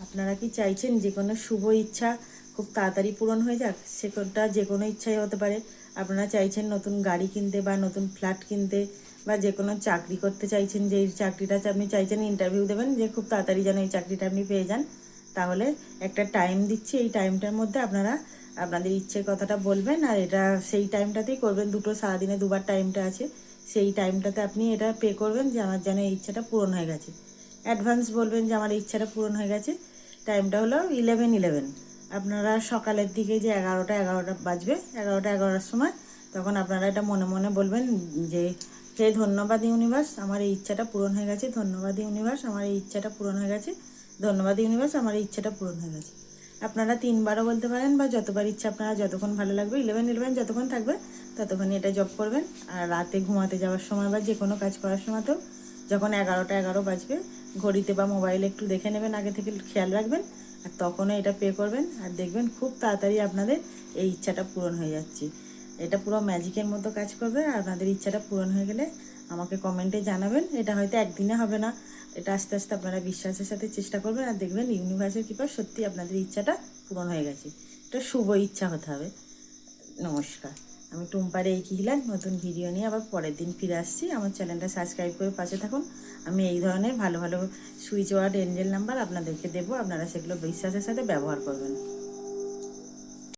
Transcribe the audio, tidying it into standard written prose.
আপনারা কি চাইছেন যে কোনো শুভ ইচ্ছা খুব তাড়াতাড়ি পূরণ হয়ে যাক? সেটা যে কোনো ইচ্ছাই হতে পারে। আপনারা চাইছেন নতুন গাড়ি কিনতে বা নতুন ফ্ল্যাট কিনতে, বা যে কোনো চাকরি করতে চাইছেন, যে এই চাকরিটা আপনি চাইছেন ইন্টারভিউ দেবেন, যে খুব তাড়াতাড়ি যেন এই চাকরিটা আপনি পেয়ে যান। তাহলে একটা টাইম দিচ্ছি, এই টাইমটার মধ্যে আপনারা আপনাদের ইচ্ছের কথাটা বলবেন, আর এটা সেই টাইমটাতেই করবেন। সারাদিনে দুবার টাইমটা আছে, সেই টাইমটাতে আপনি এটা পে করবেন যে আমার যেন এই ইচ্ছাটা পূরণ হয়ে গেছে। অ্যাডভান্স বলবেন যে আমার এই ইচ্ছাটা পূরণ হয়ে গেছে। টাইমটা হলো 11:11। আপনারা সকালের দিকে যে 11টা বাজবে, 11টার সময়, তখন আপনারা এটা মনে মনে বলবেন যে হে ধন্যবাদ ইউনিভার্স, আমার এই ইচ্ছাটা পূরণ হয়ে গেছে। ধন্যবাদ ইউনিভার্স, আমার এই ইচ্ছাটা পূরণ হয়ে গেছে। ধন্যবাদ ইউনিভার্স, আমার এই ইচ্ছাটা পূরণ হয়ে গেছে। আপনারা 3বারও বলতে পারেন, বা যতবার ইচ্ছা আপনারা যতক্ষণ ভালো লাগবে, 11:11 যতক্ষণ থাকবে ততক্ষণই এটা জপ করবেন। আর রাতে ঘুমাতে যাওয়ার সময় বা যে কোনো কাজ করার সময়তেও যখন 11টা বাজবে, ঘড়িতে বা মোবাইলে একটু দেখে নেবেন, আগে থেকে খেয়াল রাখবেন, আর তখনও এটা পে করবেন। আর দেখবেন খুব তাড়াতাড়ি আপনাদের এই ইচ্ছাটা পূরণ হয়ে যাচ্ছে। এটা পুরো ম্যাজিকের মতো কাজ করবে। আর আপনাদের ইচ্ছাটা পূরণ হয়ে গেলে আমাকে কমেন্টে জানাবেন। এটা হয়তো একদিনে হবে না, এটা আস্তে আস্তে আপনারা বিশ্বাসের সাথে চেষ্টা করবেন, আর দেখবেন ইউনিভার্সের কৃপা সত্যি আপনাদের ইচ্ছাটা পূরণ হয়ে গেছে। এটা শুভ ইচ্ছা হতে হবে। নমস্কার, আমি টুম্পা রেইকি হিলার নতুন ভিডিও নিয়ে আবার পরের দিন ফিরে আসছি। আমার চ্যানেলটা সাবস্ক্রাইব করে পাশে থাকুন। আমি এই ধরনের ভালো ভালো সুইচ ওয়ার্ড এঞ্জেল নাম্বার আপনাদেরকে দেবো, আপনারা সেগুলো বিশ্বাসের সাথে ব্যবহার করবেন।